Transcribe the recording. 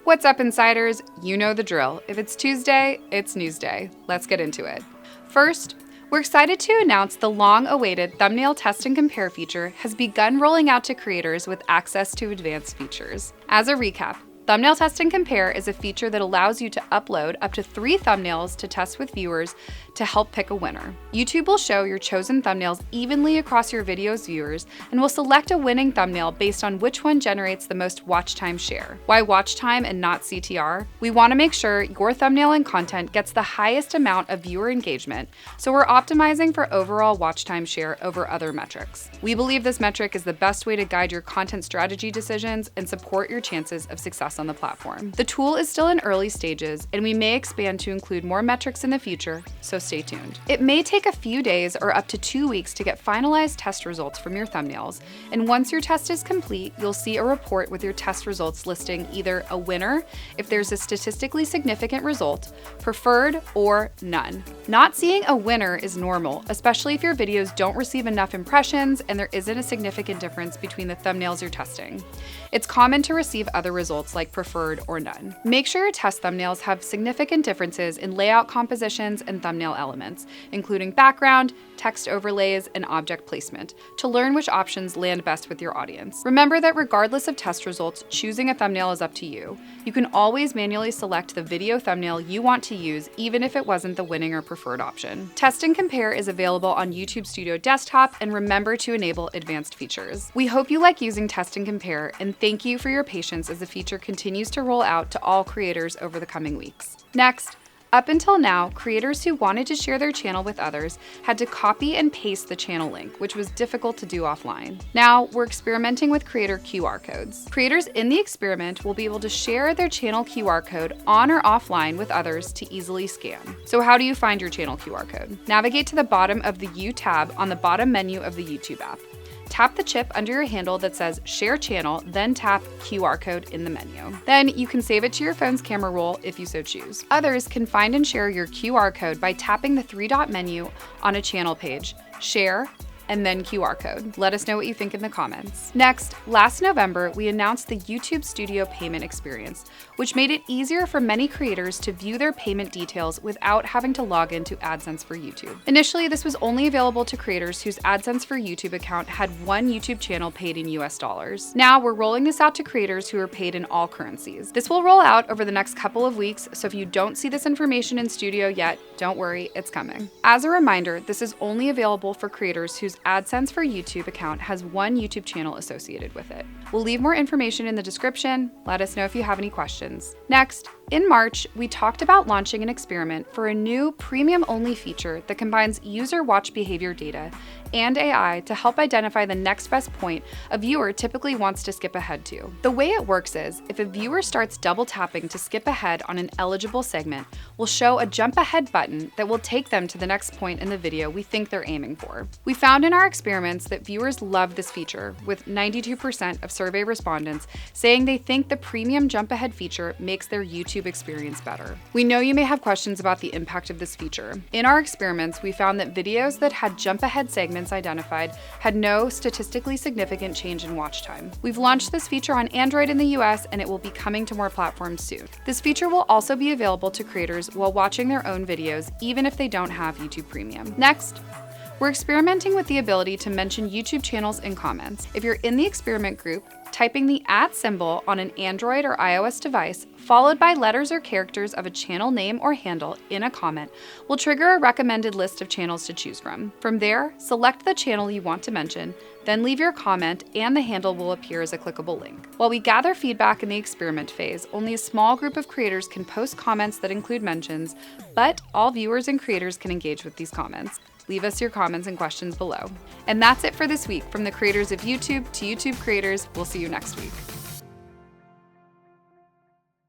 What's up, insiders? You know the drill. If it's Tuesday, it's news day. Let's get into it. First, we're excited to announce the long-awaited thumbnail test and compare feature has begun rolling out to creators with access to advanced features. As a recap, Thumbnail Test and Compare is a feature that allows you to upload up to 3 thumbnails to test with viewers to help pick a winner. YouTube will show your chosen thumbnails evenly across your video's viewers and will select a winning thumbnail based on which one generates the most watch time share. Why watch time and not CTR? We want to make sure your thumbnail and content gets the highest amount of viewer engagement, so we're optimizing for overall watch time share over other metrics. We believe this metric is the best way to guide your content strategy decisions and support your chances of success on the platform. The tool is still in early stages, and we may expand to include more metrics in the future, so stay tuned. It may take a few days or up to 2 weeks to get finalized test results from your thumbnails, and once your test is complete, you'll see a report with your test results listing either a winner, if there's a statistically significant result, preferred, or none. Not seeing a winner is normal, especially if your videos don't receive enough impressions and there isn't a significant difference between the thumbnails you're testing. It's common to receive other results like preferred or none. Make sure your test thumbnails have significant differences in layout compositions and thumbnail elements, including background, text overlays, and object placement, to learn which options land best with your audience. Remember that regardless of test results, choosing a thumbnail is up to you. You can always manually select the video thumbnail you want to use, even if it wasn't the winning or preferred option. Test and Compare is available on YouTube Studio Desktop, and remember to enable advanced features. We hope you like using Test and Compare, and thank you for your patience as the feature continues to roll out to all creators over the coming weeks. Next, up until now, creators who wanted to share their channel with others had to copy and paste the channel link, which was difficult to do offline. Now, we're experimenting with creator QR codes. Creators in the experiment will be able to share their channel QR code on or offline with others to easily scan. So how do you find your channel QR code? Navigate to the bottom of the U tab on the bottom menu of the YouTube app. Tap the chip under your handle that says Share Channel, then tap QR code in the menu. Then you can save it to your phone's camera roll if you so choose. Others can find and share your QR code by tapping the 3-dot menu on a channel page, Share, and then QR code. Let us know what you think in the comments. Next, last November, we announced the YouTube Studio payment experience, which made it easier for many creators to view their payment details without having to log into AdSense for YouTube. Initially, this was only available to creators whose AdSense for YouTube account had one YouTube channel paid in US dollars. Now, we're rolling this out to creators who are paid in all currencies. This will roll out over the next couple of weeks, so if you don't see this information in Studio yet, don't worry, it's coming. As a reminder, this is only available for creators whose AdSense for YouTube account has one YouTube channel associated with it. We'll leave more information in the description. Let us know if you have any questions. Next, in March, we talked about launching an experiment for a new premium-only feature that combines user watch behavior data and AI to help identify the next best point a viewer typically wants to skip ahead to. The way it works is, if a viewer starts double tapping to skip ahead on an eligible segment, we'll show a jump ahead button that will take them to the next point in the video we think they're aiming for. We found in our experiments that viewers love this feature, with 92% of survey respondents saying they think the premium jump ahead feature makes their YouTube experience better. We know you may have questions about the impact of this feature. In our experiments, we found that videos that had jump ahead segments identified had no statistically significant change in watch time. We've launched this feature on Android in the US, and it will be coming to more platforms soon. This feature will also be available to creators while watching their own videos, even if they don't have YouTube Premium. Next, we're experimenting with the ability to mention YouTube channels in comments. If you're in the experiment group, typing the @ symbol on an Android or iOS device, followed by letters or characters of a channel name or handle in a comment, will trigger a recommended list of channels to choose from. From there, select the channel you want to mention, then leave your comment, and the handle will appear as a clickable link. While we gather feedback in the experiment phase, only a small group of creators can post comments that include mentions, but all viewers and creators can engage with these comments. Leave us your comments and questions below. And that's it for this week. From the creators of YouTube to YouTube creators, we'll see you next week.